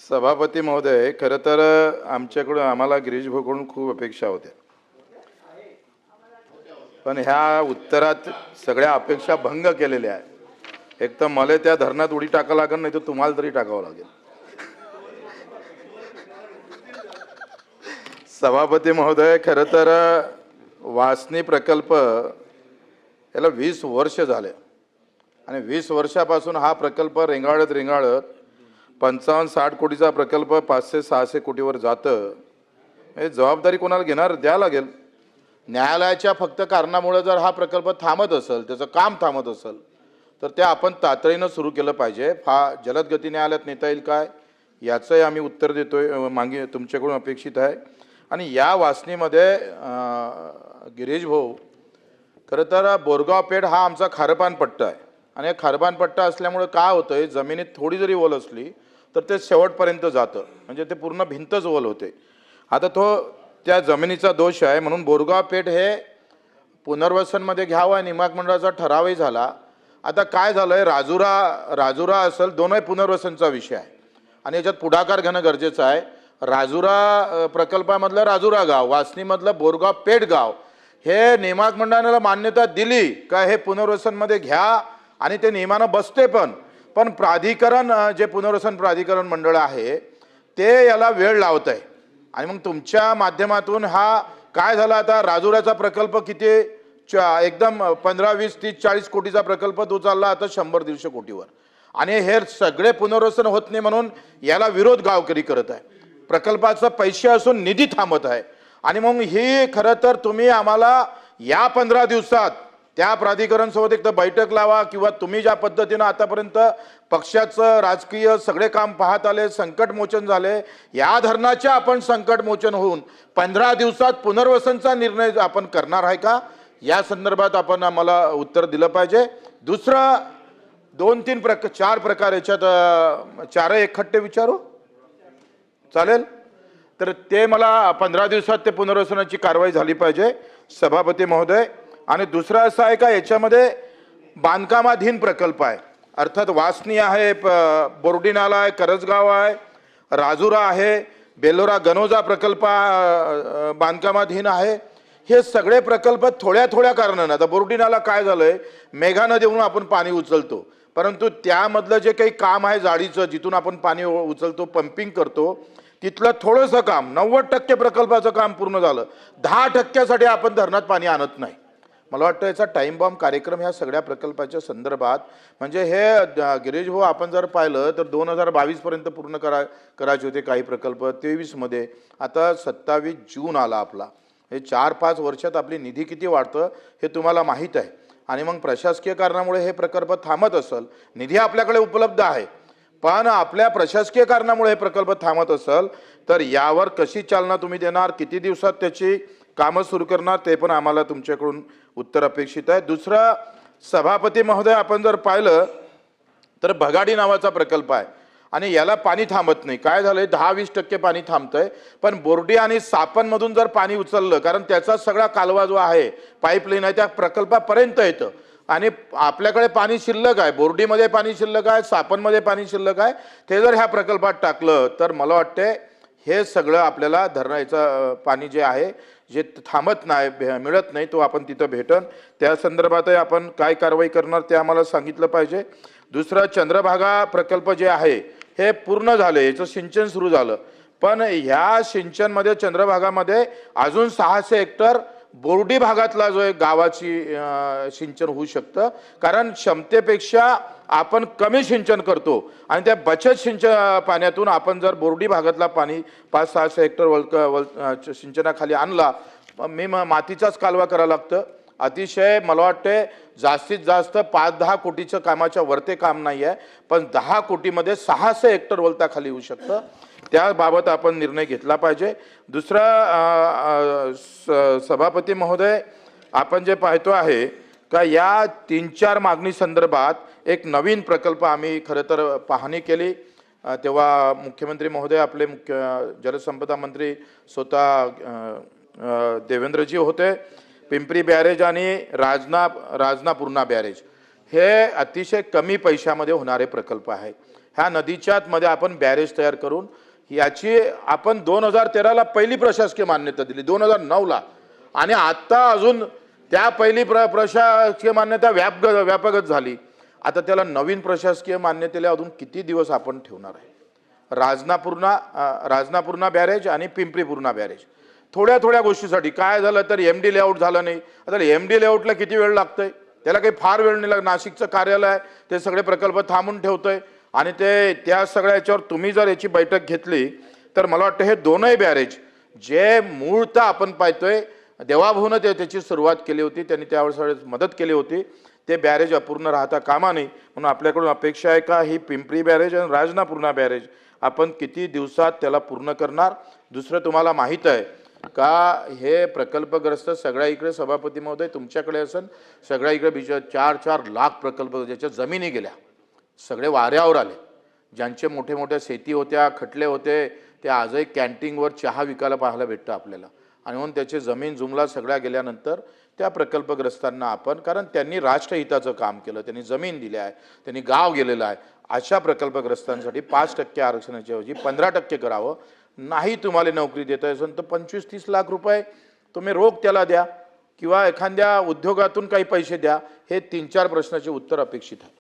सभापती महोदय, खरं तर आमच्याकडून आम्हाला गिरीश भाऊकडून खूप अपेक्षा होत्या, पण ह्या उत्तरात सगळ्या अपेक्षा भंग केलेल्या आहेत। एक तर मला त्या धरणात उडी टाकावं लागेल, नाही तर तुम्हाला तरी टाकावं लागेल। सभापती महोदय, खरं तर वासनी प्रकल्प याला 20 वर्ष झाले आणि 20 वर्षापासून हा प्रकल्प रेंगाळत 55-60 कोटीचा प्रकल्प 500-600 कोटीवर जातं। हे जबाबदारी कोणाला घेणार? द्या लागेल। न्यायालयाच्या फक्त कारणामुळे जर हा प्रकल्प थांबत असेल, त्याचं काम थांबत असेल, तर ते आपण तातडीनं सुरू केलं पाहिजे। जलद गती न्यायालयात नेता येईल काय याचंही आम्ही उत्तर देतोय, मागे तुमच्याकडून अपेक्षित आहे। आणि या वासनीमध्ये गिरीश भाऊ, खरं तर बोरगाव पेठ हा आमचा खारपान पट्टा आहे आणि खारपान पट्टा असल्यामुळे काय होतंय, जमिनीत थोडी जरी ओल असली तर ते शेवटपर्यंत जातं, म्हणजे ते पूर्ण भिंतच ओल होते। आता तो त्या जमिनीचा दोष आहे, म्हणून बोरगाव पेठ हे पुनर्वसनमध्ये घ्यावं नियामक मंडळाचा ठरावही झाला। आता काय झालंय, राजुरा असेल, दोनही पुनर्वसनचा विषय आहे आणि याच्यात पुढाकार घेणं गरजेचं आहे। राजुरा प्रकल्पामधलं राजुरा गाव, वासनीमधलं बोरगाव पेठ गाव हे नियामक मंडळाला मान्यता दिली का हे पुनर्वसनमध्ये घ्या आणि ते नियमानं बसते। पण प्राधिकरण, जे पुनर्वसन प्राधिकरण मंडळ आहे ते याला वेळ लावत आहे आणि मग तुमच्या माध्यमातून हा काय झाला, आता राजुराचा प्रकल्प किती एकदम 15, 20, 30, 40 कोटीचा प्रकल्प तो चालला आता 100-150 कोटीवर, आणि हे सगळे पुनर्वसन होत नाही म्हणून याला विरोध गावकरी करत आहे। प्रकल्पाचं पैसे असून निधी थांबत आहे आणि मग ही खरं तर तुम्ही आम्हाला या 15 दिवसात त्या प्राधिकरण सोबत एक तर बैठक लावा, किंवा तुम्ही ज्या पद्धतीनं आतापर्यंत पक्षाचं राजकीय सगळे काम पाहत आले, संकटमोचन झाले, या धरणाचे आपण संकटमोचन होऊन 15 दिवसात पुनर्वसनचा निर्णय आपण करणार आहे का, या संदर्भात आपण आम्हाला उत्तर दिलं पाहिजे। दुसरं 2-3 4 प्रकार याच्यात, 4 एकखट्टे विचारू चालेल? तर ते मला 15 दिवसात ते पुनर्वसनाची कारवाई झाली पाहिजे सभापती महोदय। आणि दुसरा असं आहे का, याच्यामध्ये बांधकामाधीन प्रकल्प आहे, अर्थात वासनी आहे, बोर्डी नाला आहे, करजगाव आहे, राजुरा आहे, बेलोरा गनोजा प्रकल्प बांधकामाधीन आहे। हे सगळे प्रकल्प थोड्या कारणानं, आता बोर्डी नाला काय झालंय, मेघा नदीवरून आपण पाणी उचलतो, परंतु त्यामधलं जे काही काम आहे जाळीचं, जिथून आपण पाणी उचलतो, पंपिंग करतो, तिथलं थोडंसं काम 90% प्रकल्पाचं काम पूर्ण झालं, 10% आपण धरणात पाणी आणत नाही। मला वाटतं याचा टाइम बॉम्ब कार्यक्रम ह्या सगळ्या प्रकल्पाच्या संदर्भात, म्हणजे हे गिरीश भाऊ आपण जर पाहिलं तर 2022 पर्यंत पूर्ण करायचे होते काही प्रकल्प, 23 मध्ये, आता 27 जून आला आपला। हे 4-5 वर्षात आपली निधी किती वाढतं हे तुम्हाला माहीत आहे। आणि मग प्रशासकीय कारणामुळे हे प्रकल्प थांबत असेल, निधी आपल्याकडे उपलब्ध आहे, पण आपल्या प्रशासकीय कारणामुळे हे प्रकल्प थांबत असेल तर यावर कशी चालना तुम्ही देणार, किती दिवसात त्याची कामं सुरू करणार, ते पण आम्हाला तुमच्याकडून उत्तर अपेक्षित आहे। दुसरा सभापती महोदय, आपण जर पाहिलं तर भगाडी नावाचा प्रकल्प आहे आणि याला पाणी थांबत नाही। काय झालंय, 10-20% पाणी थांबतंय, पण बोर्डी आणि सापनमधून जर पाणी उचललं, कारण त्याचा सगळा कालवा जो आहे, पाईपलाईन आहे, त्या प्रकल्पापर्यंत येतं आणि आपल्याकडे पाणी शिल्लक आहे, बोर्डीमध्ये पाणी शिल्लक आहे, सापनमध्ये पाणी शिल्लक आहे, ते जर ह्या प्रकल्पात टाकलं तर मला वाटते हे सगळं आपल्याला धरणाचं पाणी जे आहे, जे थांबत नाही, मिळत नाही, तो आपण तिथं भेटन, त्या संदर्भातही आपण काय कारवाई करणार ते आम्हाला सांगितलं पाहिजे। दुसरा, चंद्रभागा प्रकल्प जे आहे हे पूर्ण झाले, याचं सिंचन सुरू झालं, पण ह्या सिंचनमध्ये चंद्रभागामध्ये अजून 600 हेक्टर बोर्डी भागातला जो एक गावाची सिंचन होऊ शकतं, कारण क्षमतेपेक्षा आपण कमी सिंचन करतो आणि त्या बचत सिंचन पाण्यातून आपण जर बोर्डी भागातला पाणी 500-600 हेक्टर सिंचनाखाली आणला, मी मातीचाच कालवा करायला लागतं, अतिशय मला वाटते जास्तीत जास्त 5-10 कोटीचं कामाच्या वरते काम नाही आहे, पण 10 कोटीमध्ये 600 हेक्टर वलताखाली होऊ शकतं, त्याबाबत आपण निर्णय घेतला पाहिजे। दुसरा सभापती महोदय, आपण जे पाहतो आहे का या 3-4 मागणी संदर्भात एक नवीन प्रकल्प आम्ही खरं तर पाहणी केली, तेव्हा मुख्यमंत्री महोदय, आपले जलसंपदा मंत्री स्वतः देवेंद्रजी होते। पिंपरी बॅरेज आणि राजना पूर्णा बॅरेज हे अतिशय कमी पैशामध्ये होणारे प्रकल्प आहे। ह्या नदीच्या मध्ये आपण बॅरेज तयार करून याची आपण 2013ला पहिली प्रशासकीय मान्यता दिली, 2009ला, आणि आता अजून त्या पहिली प्रशासकीय मान्यता व्यापकच झाली. आता त्याला नवीन प्रशासकीय मान्यतेला अजून किती दिवस आपण ठेवणार आहे? राजनापूर्णा बॅरेज आणि पिंपरी पूर्णा बॅरेज थोड्या थोड्या गोष्टीसाठी काय झालं तर MD लेआउट झालं नाही. आता MD लेआउटला किती वेळ लागतोय? त्याला काही फार वेळ नाही लागत. नाशिकचं कार्यालय आहे ते सगळे प्रकल्प थांबून ठेवतोय आणि ते त्या सगळ्या याच्यावर तुम्ही जर याची बैठक घेतली तर मला वाटतं हे दोनही बॅरेज जे मूळतः आपण पाहतोय देवाभाऊनं त्याची सुरुवात केली होती, त्यांनी त्यावेळेस मदत केली होती, ते बॅरेज अपूर्ण राहता कामा नये. म्हणून आपल्याकडून अपेक्षा आहे का ही पिंपरी बॅरेज आणि राजनापूर्णा बॅरेज आपण किती दिवसात त्याला पूर्ण करणार? दुसरं तुम्हाला माहीत आहे का हे प्रकल्पग्रस्त सगळ्या इकडे सभापती महोदय तुमच्याकडे असेल सगळ्या इकडे 4-4 लाख प्रकल्प ज्याच्या जमिनी गेल्या सगळे वाऱ्यावर आले. ज्यांचे मोठे मोठ्या शेती होत्या, खटले होते, ते आजही कॅन्टीनवर चहा विकायला पाहायला भेटतं आपल्याला. आणि म्हणून त्याचे जमीन जुमला सगळ्या गेल्यानंतर त्या प्रकल्पग्रस्तांना आपण, कारण त्यांनी राष्ट्रहिताचं काम केलं, त्यांनी जमीन दिली आहे, त्यांनी गाव गेलेलं आहे, अशा प्रकल्पग्रस्तांसाठी 5% आरक्षणाच्या ऐवजी 15% करावं. नाही तुम्हाला नोकरी देता असेल तर 25-30 लाख रुपये तुम्ही रोख त्याला द्या किंवा एखाद्या उद्योगातून काही पैसे द्या. हे 3-4 प्रश्नाचे उत्तर अपेक्षित आहे.